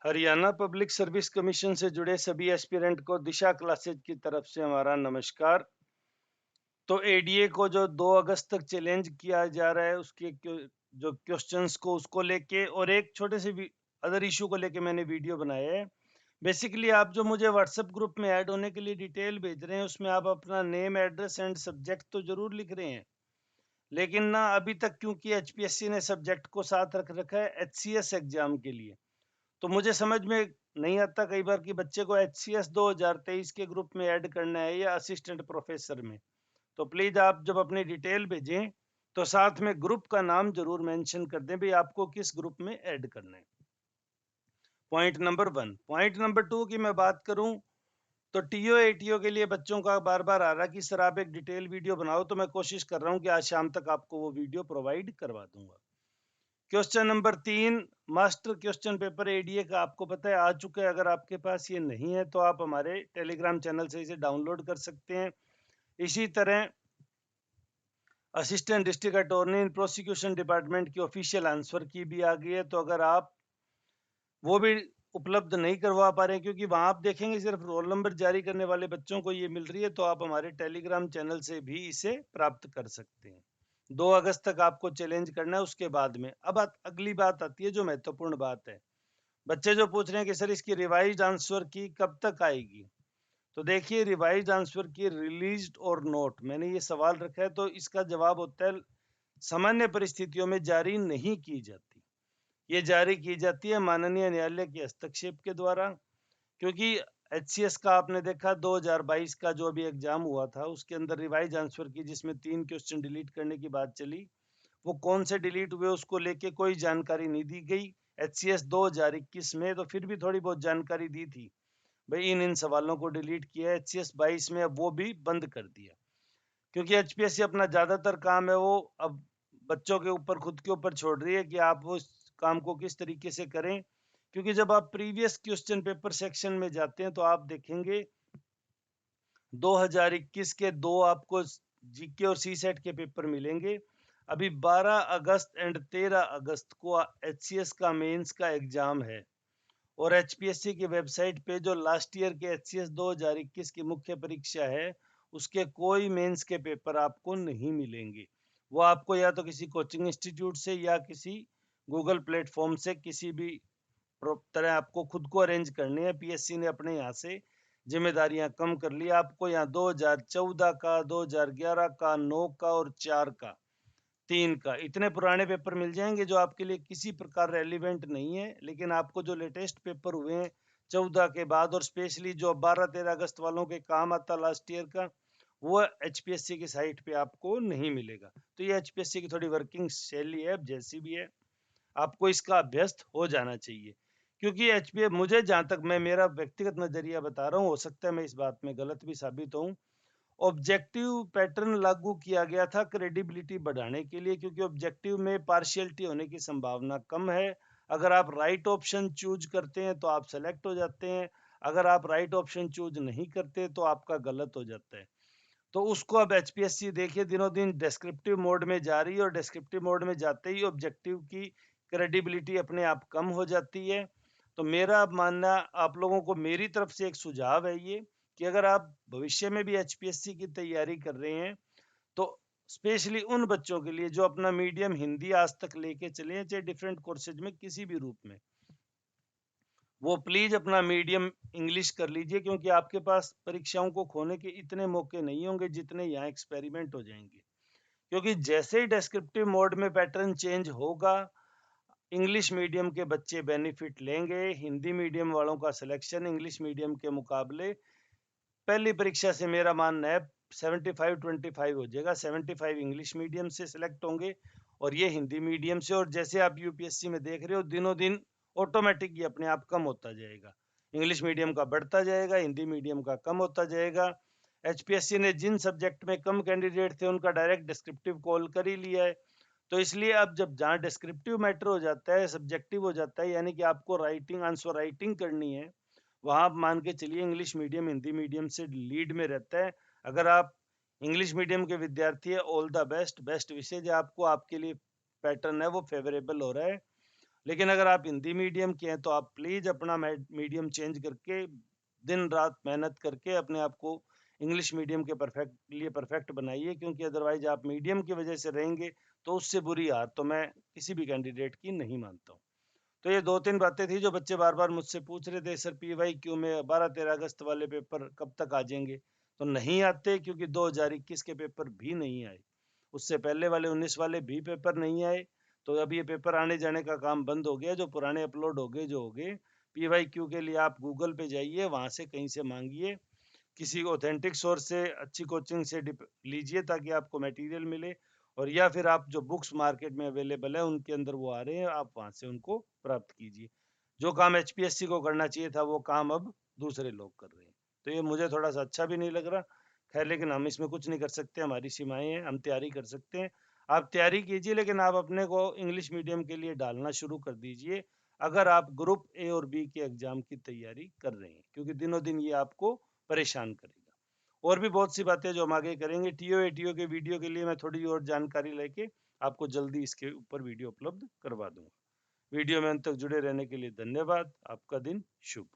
Haryana public service commission से जुड़े सभी एस्पिरेंट को दिशा क्लासेज की तरफ से हमारा नमस्कार। तो एडीए को जो 2 अगस्त तक चैलेंज किया जा रहा है उसके जो क्वेश्चंस को उसको लेके और एक छोटे से अदर इशू को लेके मैंने वीडियो बनाया है। बेसिकली आप जो मुझे व्हाट्सएप ग्रुप में ऐड होने के लिए डिटेल भेज रहे हैं उसमें आप अपना नेम, एड्रेस एंड सब्जेक्ट तो जरूर लिख रहे हैं, लेकिन ना अभी तक क्योंकि एचपीएससी ने सब्जेक्ट को साथ रख रखा है एचसीएस एग्जाम के लिए, तो मुझे समझ में नहीं आता कई बार कि बच्चे को एचसीएस 2023 के ग्रुप में ऐड करना है या असिस्टेंट प्रोफेसर में। तो प्लीज आप जब अपनी डिटेल भेजें तो साथ में ग्रुप का नाम जरूर मेंशन कर दें भाई आपको किस ग्रुप में ऐड करना है। Point number 1। पॉइंट नंबर 2 की मैं बात करूं तो टीओ एटीओ के लिए बच्चों का बार बार आ रहा कि सर आप एक डिटेल वीडियो बनाओ, तो मैं कोशिश कर रहा हूं कि आज शाम तक आपको वो वीडियो प्रोवाइड करवा दूंगा। Question number 3, master question paper ADA का आपको पता है आ चुका है। अगर आपके पास ये नहीं है तो आप हमारे टेलीग्राम चैनल से इसे डाउनलोड कर सकते हैं। इसी तरह असिस्टेंट डिस्ट्रिक्ट अटॉर्नी इन प्रोसिक्यूशन डिपार्टमेंट की ऑफिशियल आंसर की भी आ गई है, तो अगर आप वो भी उपलब्ध नहीं करवा पा रहे हैं क्योंकि वहां आप देखेंगे सिर्फ रोल नंबर जारी करने वाले बच्चों को ये मिल रही है, तो आप हमारे टेलीग्राम चैनल से भी इसे प्राप्त कर सकते हैं। 2 अगस्त तक आपको चैलेंज करना है। उसके बाद में अब अगली बात आती है जो महत्वपूर्ण बात है। बच्चे जो पूछ रहे हैं कि सर इसकी रिवाइज्ड आंसर की कब तक आएगी, तो देखिए रिवाइज्ड आंसर की रिलीज्ड और नोट, मैंने ये सवाल रखा है तो इसका जवाब होता है सामान्य परिस्थितियों में जारी नहीं की जाती। ये जारी की जाती है माननीय न्यायालय के हस्तक्षेप के द्वारा, क्योंकि एचसीएस का आपने देखा 2022 का जो अभी एग्जाम हुआ था उसके अंदर रिवाइज आंसर की जिसमें 3 क्वेश्चन डिलीट करने की बात चली, वो कौन से डिलीट हुए उसको लेके कोई जानकारी नहीं दी गई। एचसीएस 2021 में तो फिर भी थोड़ी बहुत जानकारी दी थी भाई इन इन सवालों को डिलीट किया है। एचसीएस 22 में अब वो भी बंद कर दिया, क्योंकि एचपीएससी अपना ज्यादातर काम है वो अब बच्चों के ऊपर खुद के ऊपर छोड़ रही है कि आप वो काम को किस तरीके से करें। क्योंकि जब आप प्रीवियस क्वेश्चन पेपर सेक्शन में जाते हैं तो आप देखेंगे 2021 के 2 आपको जीके और सी सेट के पेपर मिलेंगे। अभी 12 अगस्त एंड 13 अगस्त को एचसीएस का मेंस का एग्जाम है और एचपीएससी की वेबसाइट पे जो लास्ट ईयर के एचसीएस 2021 की मुख्य परीक्षा है उसके कोई मेंस के पेपर आपको नहीं मिलेंगे। वो आपको या तो किसी कोचिंग इंस्टीट्यूट से या किसी गूगल प्लेटफॉर्म से किसी भी तरह आपको खुद को अरेंज करनी है। पीएससी ने अपने यहाँ से जिम्मेदारियां कम कर ली। आपको यहाँ 2014 का, 2011 का, 9 का और 4 का, 3 का इतने पुराने पेपर मिल जाएंगे जो आपके लिए किसी प्रकार रेलिवेंट नहीं है। लेकिन आपको जो लेटेस्ट पेपर हुए हैं 14 के बाद और स्पेशली जो 12-13 अगस्त वालों के काम आता लास्ट ईयर का, वो एचपीएससी की साइट पे आपको नहीं मिलेगा। तो ये एचपीएससी की थोड़ी वर्किंग शैली है, अब जैसी भी है आपको इसका अभ्यस्त हो जाना चाहिए। क्योंकि एचपीए मुझे जहां तक, मैं मेरा व्यक्तिगत नजरिया बता रहा हूँ, हो सकता है मैं इस बात में गलत भी साबित हूँ, ऑब्जेक्टिव पैटर्न लागू किया गया था क्रेडिबिलिटी बढ़ाने के लिए, क्योंकि ऑब्जेक्टिव में पार्शियलिटी होने की संभावना कम है। अगर आप राइट ऑप्शन चूज करते हैं तो आप सेलेक्ट हो जाते हैं, अगर आप राइट ऑप्शन चूज नहीं करते तो आपका गलत हो जाता है। तो उसको अब एचपीएससी देखिए दिनों दिन डिस्क्रिप्टिव मोड में जा रही है और डिस्क्रिप्टिव मोड में जाते ही ऑब्जेक्टिव की क्रेडिबिलिटी अपने आप कम हो जाती है। तो मेरा मानना, आप लोगों को मेरी तरफ से एक सुझाव है ये कि अगर आप भविष्य में भी एचपीएससी की तैयारी कर रहे हैं तो स्पेशली उन बच्चों के लिए जो अपना मीडियम हिंदी आज तक लेके चले हैं, चाहे डिफरेंट कोर्सेज में किसी भी रूप में, वो प्लीज अपना मीडियम इंग्लिश कर लीजिए, क्योंकि आपके पास परीक्षाओं को खोने के इतने मौके नहीं होंगे जितने यहाँ एक्सपेरिमेंट हो जाएंगे। क्योंकि जैसे ही डेस्क्रिप्टिव मोड में पैटर्न चेंज होगा इंग्लिश मीडियम के बच्चे बेनिफिट लेंगे। हिंदी मीडियम वालों का सिलेक्शन इंग्लिश मीडियम के मुकाबले पहली परीक्षा से मेरा मानना है 75-25 हो जाएगा। 75 इंग्लिश मीडियम से सिलेक्ट होंगे और ये हिंदी मीडियम से। और जैसे आप यूपीएससी में देख रहे हो दिनों दिन ऑटोमेटिक ये अपने आप कम होता जाएगा, इंग्लिश मीडियम का बढ़ता जाएगा, हिंदी मीडियम का कम होता जाएगा। एचपीएससी ने जिन सब्जेक्ट में कम कैंडिडेट थे उनका डायरेक्ट डिस्क्रिप्टिव कॉल कर ही लिया है। तो इसलिए अब जब जहाँ डिस्क्रिप्टिव मैटर हो जाता है, सब्जेक्टिव हो जाता है, यानी कि आपको राइटिंग आंसर राइटिंग करनी है, वहां आप मान के चलिए इंग्लिश मीडियम हिंदी मीडियम से लीड में रहता है। अगर आप इंग्लिश मीडियम के विद्यार्थी है, all the best, best wishes है आपको, आपके लिए पैटर्न है वो फेवरेबल हो रहा है। लेकिन अगर आप हिंदी मीडियम के हैं तो आप प्लीज अपना मीडियम चेंज करके दिन रात मेहनत करके अपने आप को इंग्लिश मीडियम के परफेक्ट बनाइए, क्योंकि अदरवाइज आप मीडियम की वजह से रहेंगे तो उससे बुरी हार तो मैं किसी भी कैंडिडेट की नहीं मानता हूँ। तो ये 2-3 बातें थी जो बच्चे बार-बार मुझसे पूछ रहे थे, सर पीवाईक्यू में 12-13 अगस्त वाले पेपर कब तक आ जाएंगे? तो नहीं आते, क्योंकि 2021 के पेपर भी नहीं आए। उससे पहले वाले 19 वाले भी पेपर नहीं आए। तो अब ये पेपर आने जाने का काम बंद हो गया, जो पुराने अपलोड हो गए जो हो गए। पीवाईक्यू के लिए आप गूगल पे जाइए, वहां से कहीं से मांगिए, किसी ऑथेंटिक सोर्स से अच्छी कोचिंग से लीजिए ताकि आपको मटेरियल मिले, और या फिर आप जो बुक्स मार्केट में अवेलेबल है उनके अंदर वो आ रहे हैं, आप वहां से उनको प्राप्त कीजिए। जो काम एचपीएससी को करना चाहिए था वो काम अब दूसरे लोग कर रहे हैं। तो ये मुझे थोड़ा सा अच्छा भी नहीं लग रहा। खैर, लेकिन हम इसमें कुछ नहीं कर सकते, हमारी सीमाएं हैं, हम तैयारी कर सकते हैं। आप तैयारी कीजिए, लेकिन आप अपने को इंग्लिश मीडियम के लिए डालना शुरू कर दीजिए अगर आप ग्रुप ए और बी के एग्जाम की तैयारी कर रहे हैं, क्योंकि दिनों दिन ये आपको परेशान करेगा। और भी बहुत सी बातें जो हम आगे करेंगे। टीओ एटीओ के वीडियो के लिए मैं थोड़ी और जानकारी लेके आपको जल्दी इसके ऊपर वीडियो उपलब्ध करवा दूंगा। वीडियो में अंत तक जुड़े रहने के लिए धन्यवाद। आपका दिन शुभ।